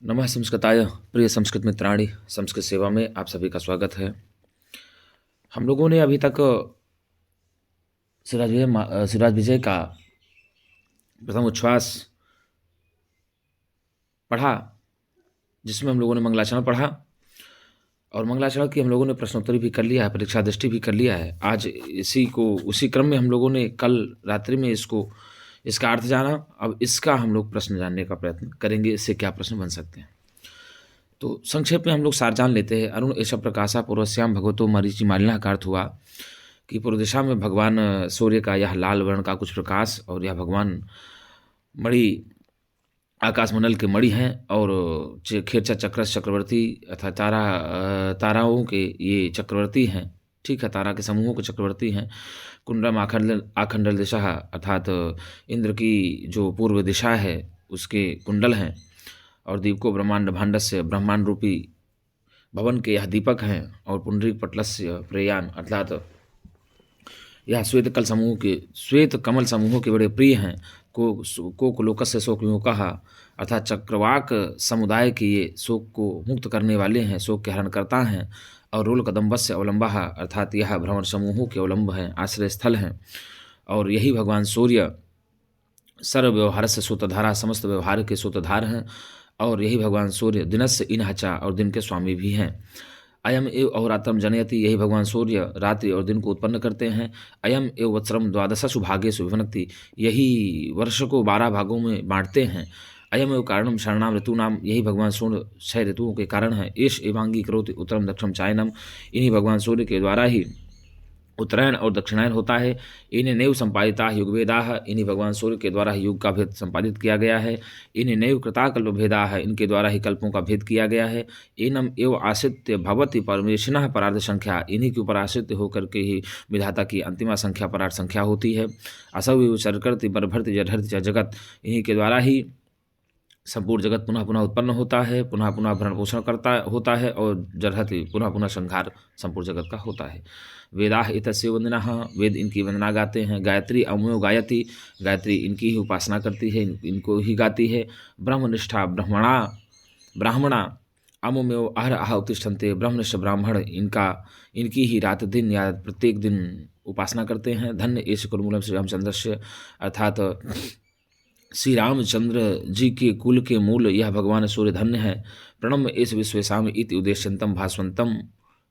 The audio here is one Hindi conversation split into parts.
नमः संस्कृताय प्रिय संस्कृत मित्राणि संस्कृत सेवा में आप सभी का स्वागत है। हम लोगों ने अभी तक सिराज विजय का प्रथम उच्छ्वास पढ़ा, जिसमें हम लोगों ने मंगलाचरण पढ़ा और मंगलाचरण की हम लोगों ने प्रश्नोत्तरी भी कर लिया है, परीक्षा दृष्टि भी कर लिया है। आज उसी क्रम में हम लोगों ने कल रात्रि में इसका अर्थ जाना। अब इसका हम लोग प्रश्न जानने का प्रयत्न करेंगे, इससे क्या प्रश्न बन सकते हैं। तो संक्षेप में हम लोग सार जान लेते हैं। अरुण एष प्रकाशा पूर्वस्याम भगवतो मरीचि मालिना का अर्थ हुआ कि पूर्व दिशा में भगवान सूर्य का यह लाल वर्ण का कुछ प्रकाश और यह भगवान मणि आकाशमंडल के मणि हैं और खेरचा चक्रस चक्रवर्ती अर्थात ताराओं के ये चक्रवर्ती हैं। ठीक है, तारा के समूहों के चक्रवर्ती हैं। कुंडम आखंडल दिशा अर्थात इंद्र की जो पूर्व दिशा है उसके कुंडल हैं और दीपको ब्रह्मांड भांडस्य ब्रह्मांड रूपी भवन के यह दीपक हैं और पुंडरीक पटलस्य प्रेयान अर्थात यह श्वेत कमल समूहों के बड़े प्रिय हैं। को लोकस्य शोक विमुखः अर्थात चक्रवाक समुदाय के ये शोक को मुक्त करने वाले हैं, शोक के हरण करता हैं। और रोल कदम्बस्य अवलंबः अर्थात यह भ्रमण समूहों के अवलंब हैं, आश्रय स्थल हैं। और यही भगवान सूर्य सर्व व्यवहार से सूत्रधारा समस्त व्यवहार के सूत्रधार हैं और यही भगवान सूर्य दिनस्य इनहचा और दिन के स्वामी भी हैं। अयम एव अहोरात्रम जनयति, यही भगवान सूर्य रात्रि और दिन को उत्पन्न करते हैं। अयम एव वत्सरम द्वादशसु भागेषु विभनक्ति, यही वर्ष को 12 भागों में बांटते हैं। अयम एव कारणम शरणाम ऋतूनाम, यही भगवान सूर्य 6 ऋतुओं के कारण है। एष एवांगी करोति उत्तरम दक्षिणम चायनम, इन्हीं भगवान सूर्य के द्वारा ही उत्तरायण और दक्षिणायन होता है। इन्हें नैव संपादिता युगभेदाः, इन्हीं भगवान सूर्य के द्वारा ही युग का भेद संपादित किया गया है। इन्हें नैव कृता कल्पभेदाः, इनके द्वारा ही कल्पों का भेद किया गया है। एनम एव आश्रित्य भवति परमेशिनः परार्ध संख्या, इन्हीं के ऊपर आश्रित होकर के ही विधाता की अंतिमा संख्या परार्थ संख्या होती है। असौ एव चरकर्ति बर्भर्ति जठरति च जगत, इन्हीं के द्वारा ही संपूर्ण जगत पुनः पुनः उत्पन्न होता है, पुनः पुनः भरण पोषण होता है और जरहति पुनः पुनः संहार संपूर्ण जगत का होता है। वेदाः एतस्य वंदनाः, वेद इनकी वंदना गाते हैं। गायत्री अमयो गायति, गायत्री इनकी ही उपासना करती है, इनको ही गाती है। ब्रह्मनिष्ठा ब्राह्मणा अमुमेव अहरह उत्तिष्ठन्ते, ब्रह्मनिष्ठ ब्राह्मण इनकी ही रात दिन या प्रत्येक दिन उपासना करते हैं। धन्य एष कुलमूलम श्री रामचंद्रस्य, अर्थात श्री रामचंद्र जी के कुल के मूल यह भगवान सूर्य धन्य है। प्रणम एष विश्वेशाम इति उद्देश्यंतम भास्वंतम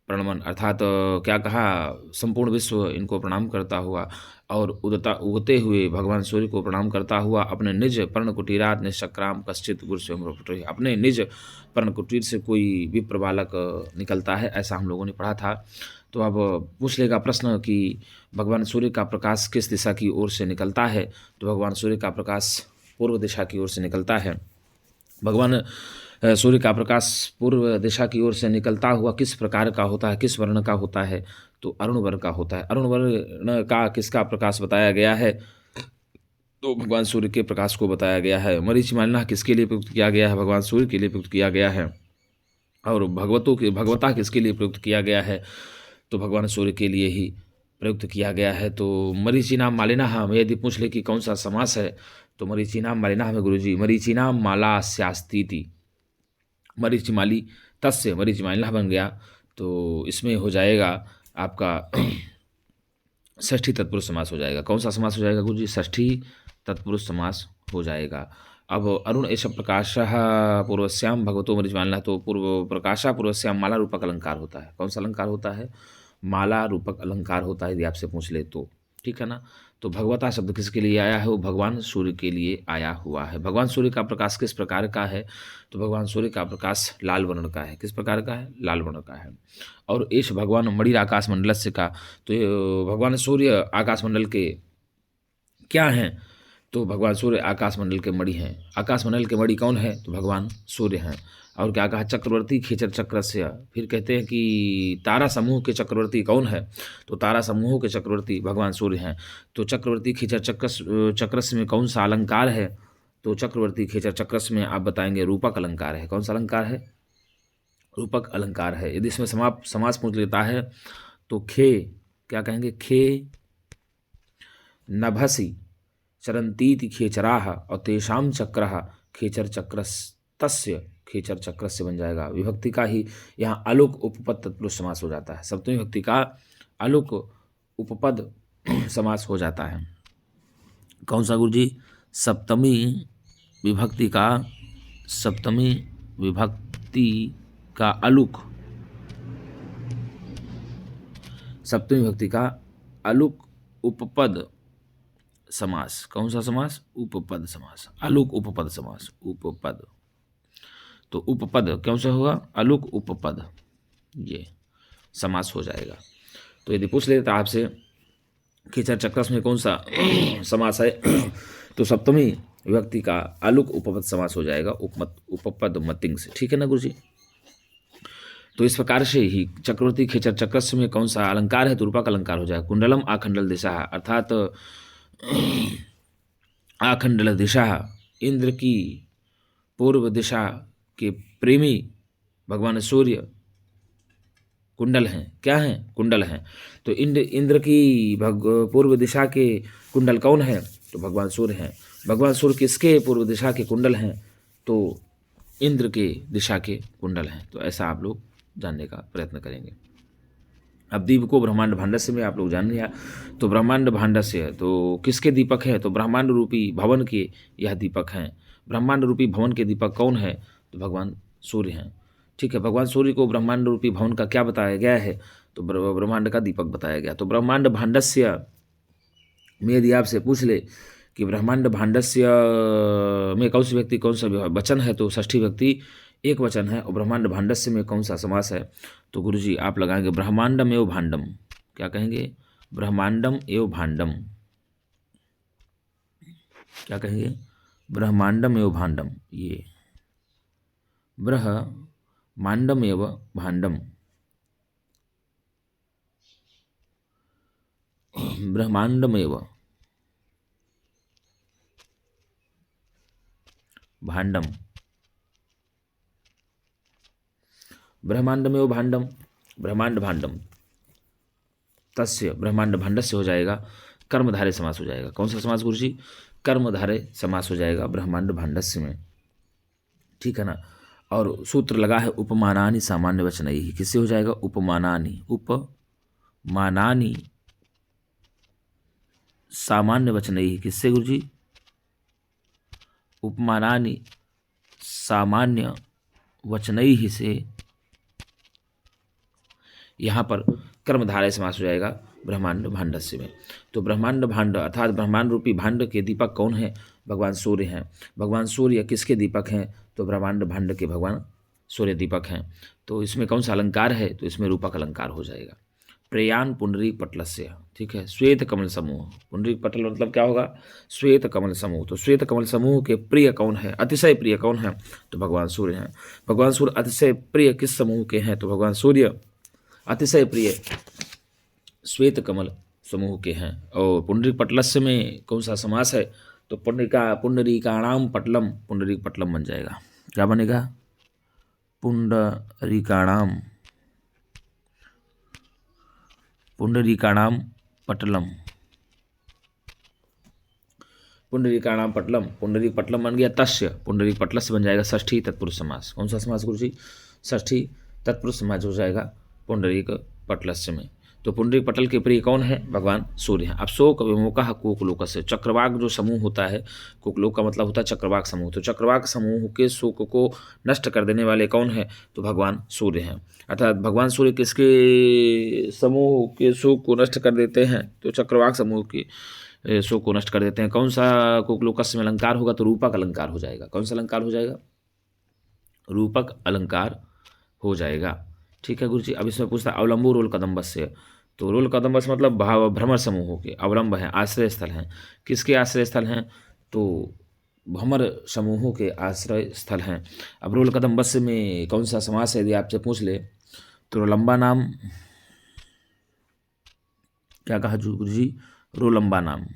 प्रणमन, अर्थात क्या कहा, संपूर्ण विश्व इनको प्रणाम करता हुआ और उगते हुए भगवान सूर्य को प्रणाम करता हुआ अपने निज पर्ण कुटीरात निश्चक्राम कश्चित गुरुस्वयं, अपने निज पर्ण कुटीर से कोई विप्र बालक निकलता है, ऐसा हम लोगों ने पढ़ा था। तो अब पूछ लेगा प्रश्न कि भगवान सूर्य का प्रकाश किस दिशा की ओर से निकलता है। तो भगवान सूर्य का प्रकाश पूर्व दिशा की ओर से निकलता है। भगवान सूर्य का प्रकाश पूर्व दिशा की ओर से निकलता हुआ किस प्रकार का होता है, किस वर्ण का होता है, तो अरुण वर्ण का होता है। अरुण वर्ण का किसका प्रकाश बताया गया है, तो भगवान सूर्य के प्रकाश को बताया गया है। मरीचि मालिना किसके लिए प्रयुक्त किया गया है, भगवान सूर्य के लिए प्रयुक्त किया गया है। और भगवता किसके लिए प्रयुक्त किया गया है, तो भगवान सूर्य के लिए ही प्रयुक्त किया गया है। तो मरीचि नाम मालिना, हमें यदि पूछ ले कि कौन सा समास है, तो मरीचि नाम मालिना हमें गुरुजी मरीचि नाम माला स्यास्तीति, मरीचि माली तस्य मरीचि मालिना बन गया। तो इसमें हो जाएगा आपका षष्ठी तत्पुरुष समास हो जाएगा। कौन सा समास हो जाएगा गुरुजी, षष्ठी तत्पुरुष समास हो जाएगा। अब अरुण एष प्रकाशः पूर्वस्याम भगवतो मरीचि मालिना, तो पूर्व प्रकाशा पूर्वस्याम माला रूपक अलंकार होता है। कौन सा अलंकार होता है, माला रूपक अलंकार होता है, यदि आपसे पूछ ले तो, ठीक है ना। तो भगवता शब्द किसके लिए आया है, वो भगवान सूर्य के लिए आया हुआ है। भगवान सूर्य का प्रकाश किस प्रकार का है, तो भगवान सूर्य का प्रकाश लाल वर्ण का है। किस प्रकार का है, लाल वर्ण का है। और एष भगवान मणि आकाश मंडलस्य का, तो भगवान सूर्य आकाशमंडल के क्या हैं, तो भगवान सूर्य आकाशमंडल के मणि हैं। आकाशमंडल के मणि कौन है, तो भगवान सूर्य हैं। और क्या कहा, चक्रवर्ती खेचर चक्रस्य, फिर कहते हैं कि तारा समूह के चक्रवर्ती कौन है, तो तारा समूहों के चक्रवर्ती भगवान सूर्य हैं। तो चक्रवर्ती खेचर चक्रस्य में कौन सा अलंकार है, तो चक्रवर्ती खेचर चक्रस्य में आप बताएंगे रूपक अलंकार है। कौन सा अलंकार है, रूपक अलंकार है। यदि इसमें समास पूछ लेता है तो खे क्या कहेंगे, खे नभसी चरंतीति खेचराः और तेषाम चक्रः खेचर चक्रस्तस्य खेचर चक्र से बन जाएगा। विभक्ति का ही यहाँ अलुक उपपद तत्पुरुष समास हो जाता है। सप्तमी विभक्ति का अलुक उपपद समास हो जाता है। कौन सा गुरु जी? सप्तमी विभक्ति का अलुक, सप्तमी विभक्ति का अलुक उपपद समास। कौन सा समास? उपपद समास, अलुक उपपद समास। उपपद तो उपपद कौन सा होगा? अलुक उपपद, ये समास हो जाएगा। तो यदि पूछ लेता आपसे खेचर चक्रस में कौन सा समास है, तो सप्तमी विभक्ति का अलुक उपपद समास हो जाएगा उपपद मतिंग से। ठीक है ना गुरु जी? तो इस प्रकार से ही चक्रवर्ती खेचर चक्रस में कौन सा अलंकार है? तो रूपक अलंकार हो जाएगा। कुंडलम आखंडल दिशा, अर्थात आखंडल दिशा इंद्र की पूर्व दिशा के प्रेमी भगवान सूर्य कुंडल हैं। क्या हैं? कुंडल हैं। तो इंद्र की पूर्व दिशा के कुंडल कौन है? तो भगवान सूर्य हैं। भगवान सूर्य किसके पूर्व दिशा के कुंडल हैं? तो इंद्र के दिशा के कुंडल हैं। तो ऐसा आप लोग जानने का प्रयत्न करेंगे। अब दीप को ब्रह्मांड भांडस्य में आप लोग जान लिया। तो ब्रह्मांड भांडस्य है तो किसके दीपक है? तो ब्रह्मांड रूपी भवन के यह दीपक हैं। ब्रह्मांड रूपी भवन के दीपक कौन है? तो भगवान सूर्य हैं। ठीक है, भगवान सूर्य को ब्रह्मांड रूपी भवन का क्या बताया गया है? तो ब्रह्मांड का दीपक बताया गया। तो ब्रह्मांड भांडस्य में यदि आपसे पूछ ले कि ब्रह्मांड भांडस्य में कौन सी व्यक्ति कौन सा वचन है, तो षष्ठी व्यक्ति एक वचन है। और ब्रह्मांड भांडस्य में कौन सा समास है? तो गुरुजी आप लगाएंगे ब्रह्मांडम एवं भांडम। क्या कहेंगे? ब्रह्मांडम एवं भांडम। क्या कहेंगे? ब्रह्मांडम एवं भांडम। ये ब्रह्मांडम एवं भांडम, ब्रह्मांडम एवं भांडम, ब्रह्मांडमेव भांडम, ब्रह्मांड भांडम तस्य ब्रह्मांड भांडस्य हो जाएगा, कर्मधारय समास हो जाएगा। कौन सा समास गुरुजी? कर्मधारय समास हो जाएगा ब्रह्मांड भांडस्य में। ठीक है ना? और सूत्र लगा है उपमानानि सामान्य वचनैः। किससे हो जाएगा? उपमानानि, उपमानानि सामान्य वचनैः। किससे गुरुजी? उपमानानि सामान्य वचनैः से यहाँ पर कर्मधारय समास हो जाएगा ब्रह्मांड भांडस्य में। तो ब्रह्मांड भांड अर्थात ब्रह्मांड रूपी भांड के दीपक कौन है? भगवान सूर्य हैं। भगवान सूर्य किसके दीपक हैं? तो ब्रह्मांड भांड के भगवान सूर्य दीपक हैं। तो इसमें कौन सा अलंकार है? तो इसमें रूपक अलंकार हो जाएगा। प्रयाण पुंडरीक पटलस्य। ठीक है, श्वेत कमल समूह। पुंडरीक पटल मतलब क्या होगा? श्वेत कमल समूह। तो श्वेत कमल समूह के प्रिय कौन है? अतिशय प्रिय कौन है? तो भगवान सूर्य हैं। भगवान सूर्य अतिशय प्रिय किस समूह के हैं? तो भगवान सूर्य अतिशय प्रिय श्वेत कमल समूह के हैं। और पुंडरीक पटलस्य में कौन सा समास है? तो पुंडरीकाणाम पटलम, पुंडरीक पटलम बन जाएगा। क्या बनेगा? पुंडरीकाणाम, पुंडरीकाणाम पटलम, पुंडरीकाणाम पटलम, पुंडरीक पटलम बन गया। तस्य पुंडरीक पटलस्य बन जाएगा षष्ठी तत्पुरुष समास। कौन सा समास गुरुजी? षष्ठी तत्पुरुष समास हो जाएगा पुंडरीक पटलस्य में। तो पुंडरीक पटल के प्रिय कौन है? भगवान सूर्य हैं। अब शोक विमोकः कुकलोक से, चक्रवाक जो समूह होता है, कुकलोक का मतलब होता है चक्रवाक समूह। तो चक्रवाक समूह के शोक को नष्ट कर देने वाले कौन है? तो भगवान सूर्य हैं। अर्थात भगवान सूर्य किसके समूह के शोक को नष्ट कर देते हैं? तो चक्रवाक समूह के शोक को नष्ट कर देते हैं। कौन सा कुकलोकस्य में अलंकार होगा? तो रूपक अलंकार हो जाएगा। कौन सा अलंकार हो जाएगा? रूपक अलंकार हो जाएगा। ठीक है गुरुजी। अब इसमें पूछता है अवलंबो रोल कदम्बस्य। तो रोल कदम्बस मतलब भाव भ्रमर समूहों के अवलंब हैं, आश्रय स्थल हैं। किसके आश्रय स्थल हैं? तो भ्रमर समूहों के आश्रय स्थल हैं। अब रोल कदम्बस्य में कौन सा समास है यदि आपसे पूछ ले, तो रोलंबा नाम। क्या कहा गुरुजी? रोलंबा नाम।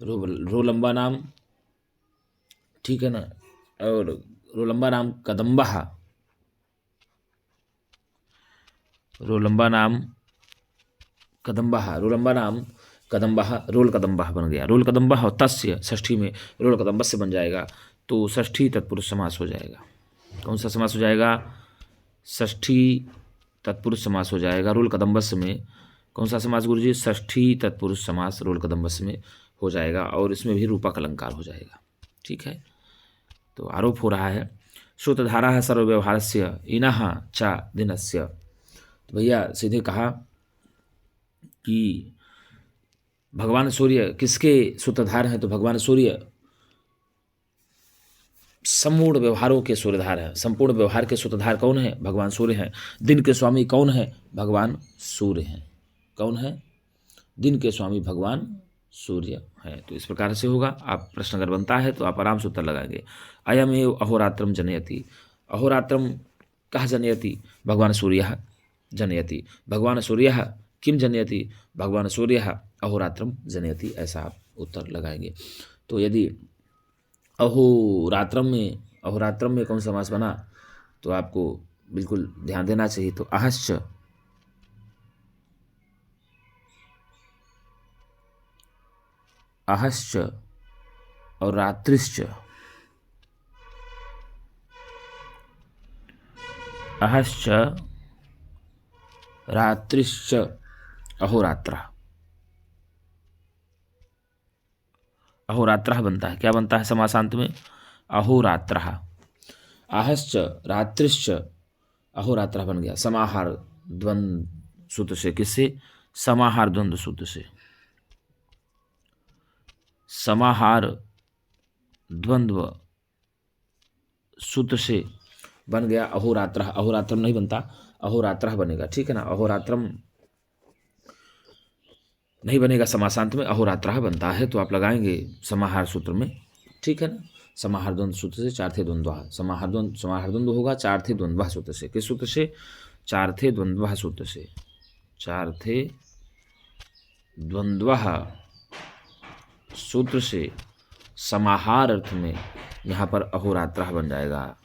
रोलंबा नाम, ठीक है ना? और रोलंबा नाम कदम्बः, रोलंबा नाम कदम्बः, रोलम्बा नाम कदम्बः, रोल कदम्बः बन गया। रोल कदम्बः और तस्य षष्ठी में रोल कदम्बस्य बन जाएगा, तो षष्ठी तत्पुरुष समास हो जाएगा। कौन सा समास हो जाएगा? षष्ठी तत्पुरुष समास हो जाएगा। रोल कदम्बस्य में कौन सा समास गुरुजी? षष्ठी तत्पुरुष समास रोल कदम्बस्य में हो जाएगा, और इसमें भी रूपक अलंकार हो जाएगा। ठीक है, तो आरोप हो रहा है श्रुतधारा सर्वव्यवहारस्य इनः च दिनस्य। तो भैया सीधे कहा कि भगवान सूर्य किसके सूत्रधार हैं? तो भगवान सूर्य संपूर्ण व्यवहारों के सूत्रधार हैं। संपूर्ण व्यवहार के सूत्रधार कौन है? भगवान सूर्य हैं। दिन के स्वामी कौन है? भगवान सूर्य हैं। कौन है? दिन के स्वामी भगवान सूर्य है। तो इस प्रकार से होगा। आप प्रश्न अगर बनता है तो आप आराम से उत्तर लगाएंगे। अयम एव अहोरात्रम जनयति। अहोरात्रम कः जनयति? भगवान सूर्य जनयति। भगवान सूर्य किम जनयति? भगवान सूर्य अहोरात्रम जनयति। ऐसा आप उत्तर लगाएंगे। तो यदि अहोरात्रम में कौन सा समास बना तो आपको बिल्कुल ध्यान देना चाहिए। तो अहश्च, अहश्च और रात्रिश्च, अहश्च रात्रिश्च अहोरात्रः। अहोरात्रः बनता है। क्या बनता है समासांत में? अहोरात्रः। आहश्च रात्रिश्च अहोरात्रः बन गया। समाहार द्वंद्व सूत्र से। किससे? समाहार द्वंद्व सूत्र से। समाहार द्वंद्व सूत्र से बन गया अहोरात्रः। अहोरात्रम नहीं बनता, अहोरात्रः बनेगा। ठीक है ना, अहोरात्रम नहीं बनेगा समासांत में, अहोरात्रः बनता है। तो आप लगाएंगे समाहार सूत्र में। ठीक है ना, समाहार द्वंद्व सूत्र से चार्थे द्वंद्वः। समाहार द्वंद्व होगा चार्थे द्वंद्वः सूत्र से। किस सूत्र से? चार्थे द्वंद्वः सूत्र से। चार्थे द्वंद्वः सूत्र से समाहार अर्थ में यहाँ पर अहोरात्रः बन जाएगा।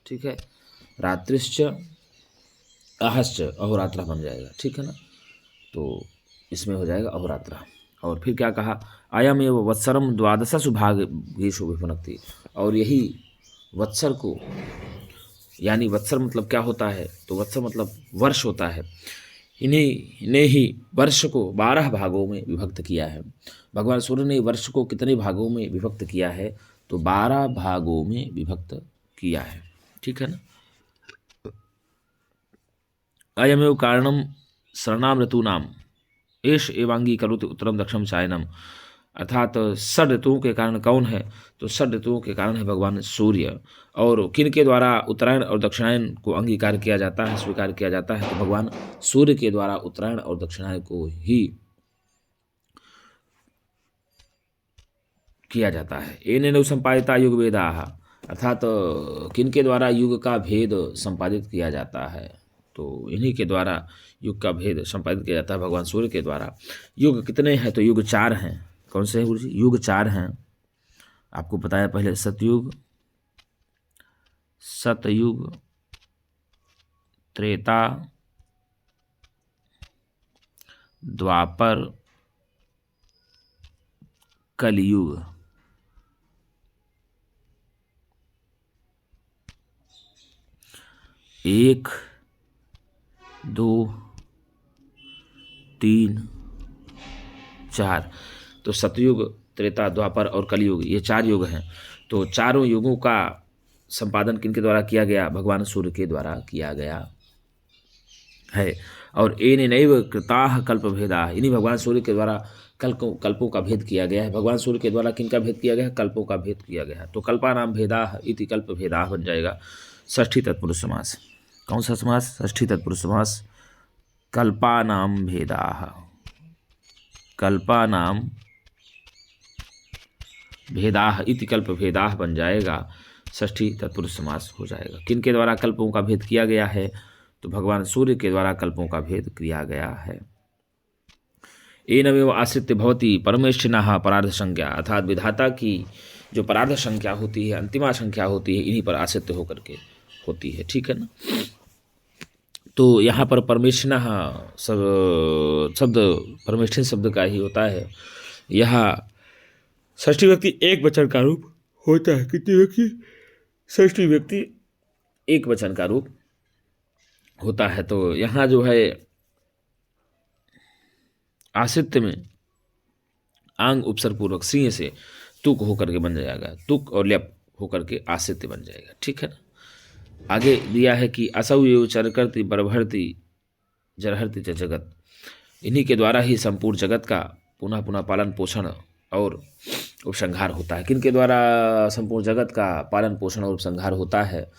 ठीक है, रात्रिश्च अहश्च अहोरात्रः बन जाएगा। ठीक है ना, तो इसमें हो जाएगा अहोरात्रः। और फिर क्या कहा? अयम एव वत्सरम द्वादशसु भागेषु विभुनक्ति। और यही वत्सर को, यानी वत्सर मतलब क्या होता है? तो वत्सर मतलब वर्ष होता है। इन्हें ही वर्ष को 12 भागों में विभक्त किया है। भगवान सूर्य ने वर्ष को कितने भागों में विभक्त किया है? तो 12 भागों में विभक्त किया है। ठीक है ना। अयमेव कारणम शरणाम ऋतूनाम एष एवांगीकरोति उत्तरम दक्षिणम चायनम। अर्थात षड ऋतुओं के कारण कौन है? तो षड ऋतुओं के कारण है भगवान सूर्य। और किन के द्वारा उत्तरायण और दक्षिणायन को अंगीकार किया जाता है, स्वीकार किया जाता है? तो भगवान सूर्य के द्वारा उत्तरायण और दक्षिणायन को ही किया जाता है। एनेन संपादिता युग वेदाः। अर्थात किन के द्वारा युग का भेद संपादित किया जाता है? तो इन्हीं के द्वारा युग का भेद संपादित किया जाता है, भगवान सूर्य के द्वारा। युग कितने हैं? तो युग 4 हैं। कौन से हैं गुरु जी? युग 4 हैं। आपको बताया पहले, सतयुग, त्रेता, द्वापर, कलयुग। एक, 2, 3, 4। तो सतयुग, त्रेता, द्वापर और कलयुग, ये 4 युग हैं। तो चारों युगों का संपादन किनके द्वारा किया गया? भगवान सूर्य के द्वारा किया गया है। और एनेनैव कृताः कल्पभेदाः। इन्हीं भगवान सूर्य के द्वारा कल्पों का भेद किया गया है। भगवान सूर्य के द्वारा किनका भेद किया गया है? कल्पों का भेद किया गया है। तो कल्पानाम भेदाः इति कल्पभेदाः बन जाएगा षष्ठी तत्पुरुष समास। कौन सा समास? षष्ठी तत्पुरुष समास। कल्पानाम भेदाः, कल्पानाम भेदाः इति कल्पभेदाः बन जाएगा, षष्ठी तत्पुरुष समास हो जाएगा। किन के द्वारा कल्पों का भेद किया गया है? तो भगवान सूर्य के द्वारा कल्पों का भेद किया गया है। एनमेव आश्रित्य भवति परमेष्ठिनः परार्ध संख्या। अर्थात विधाता की जो परार्ध संख्या होती है, अंतिमा संख्या होती है, इन्हीं पर आश्रित होकर के होती है। ठीक है ना। तो यहाँ पर परमेष्ठिनः शब्द परमेष्ठिन शब्द का ही होता है। यहाँ षष्ठी व्यक्ति एक वचन का रूप होता है। कितनी व्यक्ति? षष्ठी व्यक्ति एक वचन का रूप होता है। तो यहाँ जो है आश्रित्य में आंग उपसर्ग पूर्वक सिंह से तुक होकर के बन जाएगा, तुक और ल्यप होकर के आश्रित्य बन जाएगा। ठीक है ना। आगे दिया है कि असौ एव चरकर्ति बरभर्ति जरहर्ति च जगत, इन्हीं के द्वारा ही संपूर्ण जगत का पुनः पुनः पालन पोषण और उपसंहार होता है। किन के द्वारा संपूर्ण जगत का पालन पोषण और उपसंहार होता है?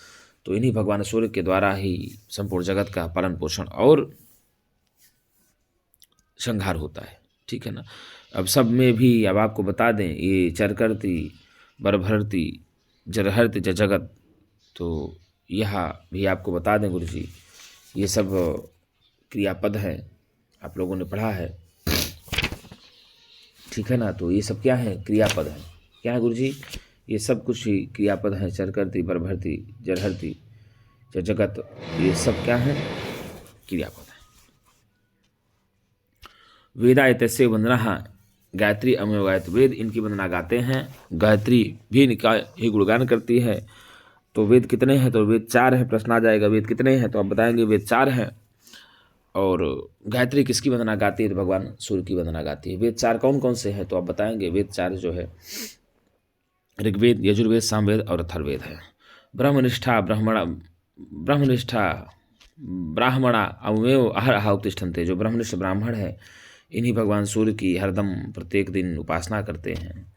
तो इन्हीं भगवान सूर्य के द्वारा ही संपूर्ण जगत का पालन पोषण और संहार होता है। ठीक है ना। अब सब में भी अब आपको बता दें, ये चरकर्ती बरभरती जरहर्ती जगत, तो यह भी आपको बता दें गुरु जी, ये सब क्रियापद हैं, आप लोगों ने पढ़ा है। ठीक है ना। तो ये सब क्या है? क्रियापद हैं। क्या है गुरु जी? ये सब कुछ ही क्रियापद हैं। चरकर्ती बरभरती जरहर्ती जगत, ये सब क्या है? क्रियापद है। वेदायतस्य वंदना गायत्री अमेव गायत्री, वेद इनकी वंदना गाते हैं, गायत्री भी इनका ही गुणगान करती है। तो वेद कितने हैं? तो वेद 4 हैं। प्रश्न आ जाएगा वेद कितने हैं, तो आप बताएंगे वेद 4 हैं। और गायत्री किसकी वंदना गाती है? तो भगवान सूर्य की वंदना गाती है। वेद 4 कौन कौन से हैं? तो आप बताएंगे वेद 4 जो है ऋग्वेद, यजुर्वेद, सामवेद और अथर्ववेद है। ब्रह्मनिष्ठा ब्राह्मणा अवमेव अहरह उत्तिष्ठन्ते, जो ब्रह्मनिष्ठ ब्राह्मण है इन्हीं भगवान सूर्य की हरदम प्रत्येक दिन उपासना करते हैं।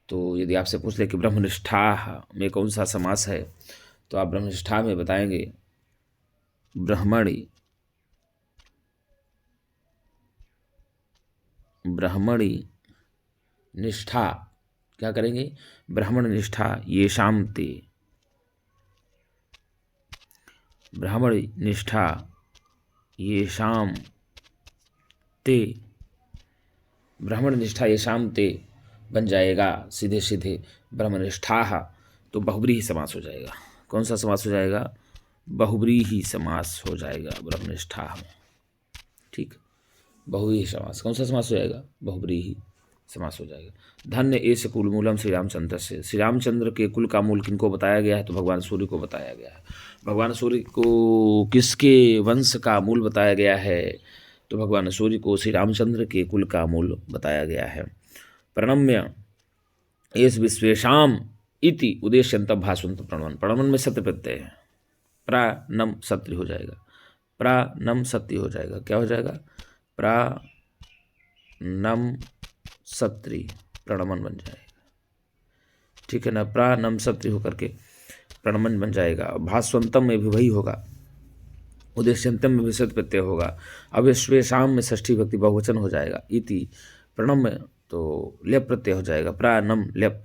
तो यदि आपसे पूछ ले कि ब्रह्मनिष्ठा में कौन सा समास है, तो आप ब्रह्मनिष्ठा में बताएंगे ब्राह्मणी निष्ठा। क्या करेंगे? ब्राह्मण निष्ठा ये शाम ते, ब्राह्मण निष्ठा ये शाम ते, ब्राह्मण निष्ठा ये शाम ते बन जाएगा सीधे सीधे ब्रह्मनिष्ठा, तो बहुब्रीहि समास हो जाएगा। कौन सा समास हो जाएगा? बहुब्रीहि समास हो जाएगा ब्रह्मनिष्ठा में। ठीक, बहुव्रीहि समास। कौन सा समास हो जाएगा? बहुब्रीहि समास हो जाएगा। धन्य एष कुल मूलम श्री रामचंद्र से, श्री रामचंद्र के कुल का मूल किनको बताया गया है? तो भगवान सूर्य को बताया गया है। भगवान सूर्य को किसके वंश का मूल बताया गया है? तो भगवान सूर्य को श्री रामचंद्र के कुल का मूल बताया गया है। प्रणम्य एष विश्वेशाम इति उद्देश्यंत भाषवंत प्रणवन, प्रणवन में सत्य प्रत्यय है, प्रानम सत्य हो जाएगा, प्रानम सत्य हो जाएगा। क्या हो जाएगा? प्रानम सत्री, प्रणमन बन जाएगा। ठीक है ना। प्रानम सत्री होकर के प्रणमन बन जाएगा। भास्वंतम में भी वही होगा, उद्देश्यंतम में भी सत्य प्रत्यय होगा। अब श्वेशाम में षष्ठी भक्ति बहुवचन हो जाएगा। इति प्रणम में तो लेप प्रत्यय हो जाएगा। प्रानम लेप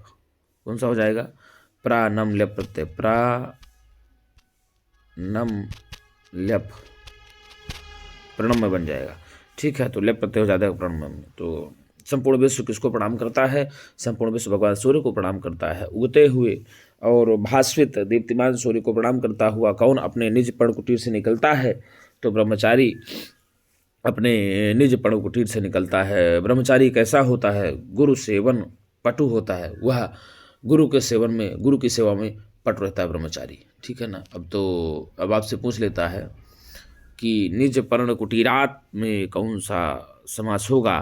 कौन सा हो जाएगा? प्रानम लेप प्रत्यय, प्रानम लेप प्रणम में बन जाएगा। ठीक है। तो लेप प्रत्यय हो जाता है प्रणम में। तो संपूर्ण विश्व किसको प्रणाम करता है? संपूर्ण विश्व भगवान सूर्य को प्रणाम करता है। उगते हुए और भास्वित दीप्तिमान सूर्य को प्रणाम करता हुआ कौन अपने निज पर्ण कुटीर से निकलता है? तो ब्रह्मचारी अपने निज पर्ण कुटीर से निकलता है। ब्रह्मचारी कैसा होता है? गुरु सेवन पटु होता है। वह गुरु के सेवन में, गुरु की सेवा में पटु रहता है ब्रह्मचारी। ठीक है ना। अब आपसे पूछ लेता है कि निज पर्ण कुटीरात में कौन सा समास होगा?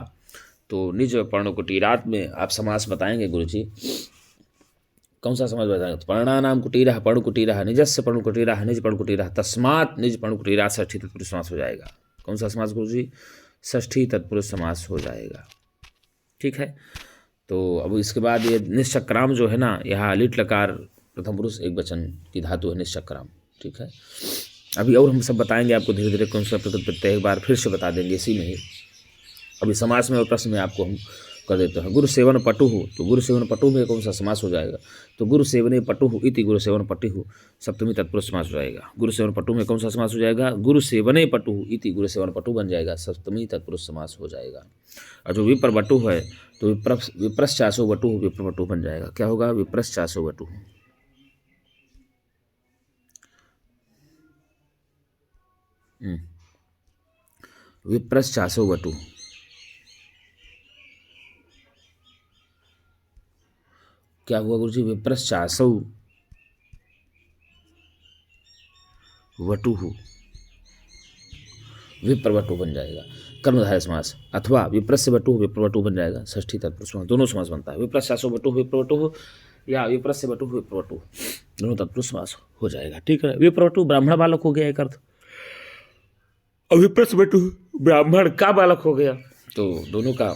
तो निज पर्ण कुटीरात में आप समास बताएंगे गुरु जी। कौन सा समास बताएंगे? तो पर्णानाम कुटीरः पर्ण कुटीरः, निजस्य पर्ण कुटीरः निज पर्ण कुटीरः, तस्मात् निज पर्ण कुटीरात् षष्ठी तत्पुरुष समास हो जाएगा। कौन सा समास गुरु जी? षष्ठी तत्पुरुष समास हो जाएगा। ठीक है। तो अब इसके बाद ये निश्चक्राम जो है ना, यहाँ लिट लकार प्रथम पुरुष एक वचन की धातु है निश्चक्राम। ठीक है। अभी और हम सब बताएंगे आपको धीरे धीरे कौन सा प्रकृत प्रत्यय, एक बार फिर से बता देंगे इसी में ही। अभी समास में और प्रश्न में आपको हम कर देते हैं। गुरु सेवन पटु, तो गुरु सेवन पटु में कौन सा समास हो जाएगा? तो गुरु सेवने पटु इति गुरु सेवन पटु सप्तमी तत्पुरुष समास हो जाएगा। गुरु सेवन पटु में कौन सा समास हो जाएगा? गुरु सेवने पटु इति गुरु सेवन पटु बन जाएगा, सप्तमी तत्पुरुष समास हो जाएगा। और जो विप्र बटु है तो विप्रश्चासो वटु विप्र बटु बन जाएगा। क्या होगा? विप्रश्चासो वटु। विप्रश्चासो वटु। क्या हुआ गुरुजी? विप्रश्चासो वटुः, विप्रवटु बन जाएगा कर्मधारय समास, अथवा विप्रस्य वटुः विप्रवटु बन जाएगा षष्ठी तत्पुरुष समास। दोनों समास बनता है, विप्रश्चासो वटुः विप्रवटुः या विप्रस्य वटुः विप्रवटुः, दोनों तत्पुरुष समास हो जाएगा। ठीक है, विप्रवटु ब्राह्मण बालक हो गया एक अर्थ, और विप्रस्य वटुः ब्राह्मण का बालक हो गया। तो दोनों का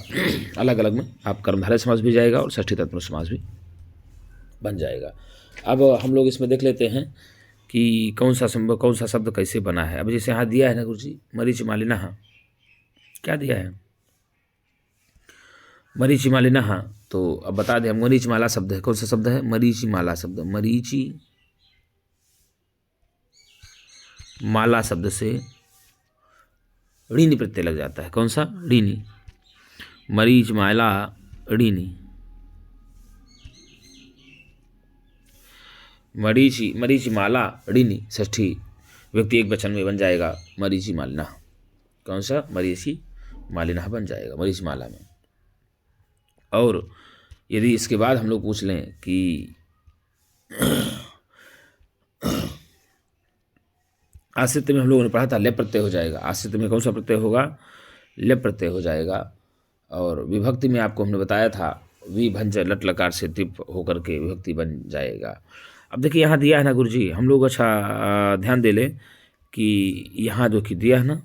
अलग अलग में आप कर्मधारय समास भी जाएगा और षष्ठी तत्पुरुष समास भी बन जाएगा। अब हम लोग इसमें देख लेते हैं कि कौन सा शब्द कैसे बना है। अब जैसे यहाँ दिया है ना गुरुजी, मरीचि मालिनः, क्या दिया है? मरीचि मालिनः। तो अब बता दें, मरीचि माला शब्द है, कौन सा शब्द है? मरीचि माला शब्द। मरीचि माला शब्द से ऋणी प्रत्यय लग जाता है। कौन सा? ऋणी। मरीच माला ऋणी। मरीचि माला ऋणी षष्ठी व्यक्ति एक वचन में बन जाएगा मरीचि मालिनः। कौन सा? मरीचि मालिनः बन जाएगा मरीचि माला में। और यदि इसके बाद हम लोग पूछ लें कि आश्रित में हम लोगों ने पढ़ा था लेप प्रत्यय हो जाएगा। आश्रित में कौन सा प्रत्यय होगा? लेप प्रत्यय हो जाएगा। और विभक्ति में आपको हमने बताया था विभंज लट लकार से तिप होकर के विभक्ति बन जाएगा। अब देखिए यहाँ दिया है ना गुरुजी, हम लोग अच्छा ध्यान दे लें कि यहाँ जो कि दिया है ना,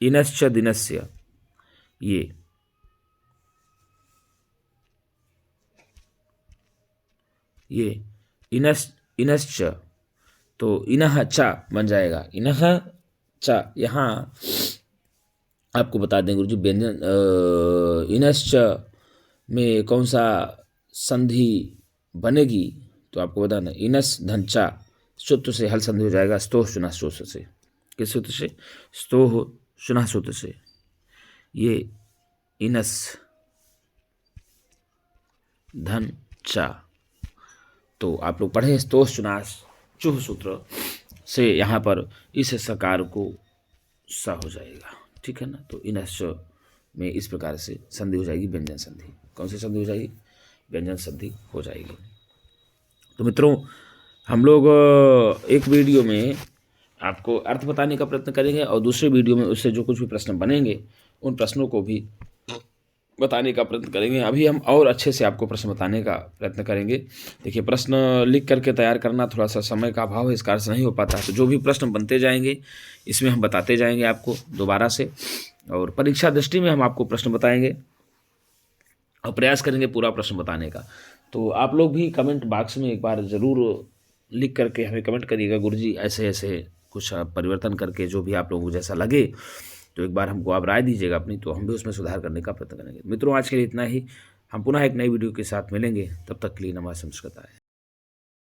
इनश्च दिनस्य, ये इनश्च, तो इनः चा बन जाएगा। इनः चा, यहाँ आपको बता दें गुरुजी, व्यंजन इनश्च में कौन सा संधि बनेगी तो आपको बताना। इनस धनचा सूत्र से हल संधि हो जाएगा स्तोह चुना सूत्र से। किस सूत्र से? स्तोह चुना सूत्र से। ये इनस धन चा, तो आप लोग पढ़े स्तोह चुनास चुह सूत्र से यहाँ पर इस सकार को सा हो जाएगा। ठीक है ना, तो इनश्च में इस प्रकार से संधि हो जाएगी, व्यंजन संधि। कौन सी संधि हो जाएगी? व्यंजन संधि हो जाएगी। तो मित्रों, हम लोग एक वीडियो में आपको अर्थ बताने का प्रयत्न करेंगे और दूसरे वीडियो में उससे जो कुछ भी प्रश्न बनेंगे उन प्रश्नों को भी बताने का प्रयत्न करेंगे। अभी हम और अच्छे से आपको प्रश्न बताने का प्रयत्न करेंगे। देखिए, प्रश्न लिख करके तैयार करना थोड़ा सा समय का अभाव है, इस कारण से नहीं हो पाता। तो जो भी प्रश्न बनते जाएंगे इसमें हम बताते जाएंगे आपको दोबारा से, और परीक्षा दृष्टि में हम आपको प्रश्न बताएंगे और प्रयास करेंगे पूरा प्रश्न बताने का। तो आप लोग भी कमेंट बॉक्स में एक बार ज़रूर लिख करके हमें कमेंट करिएगा, गुरुजी ऐसे ऐसे कुछ परिवर्तन करके जो भी आप लोगों को जैसा लगे तो एक बार हमको आप राय दीजिएगा अपनी, तो हम भी उसमें सुधार करने का प्रयत्न करेंगे। मित्रों, आज के लिए इतना ही। हम पुनः एक नई वीडियो के साथ मिलेंगे, तब तक के लिए नमः संस्कृताय।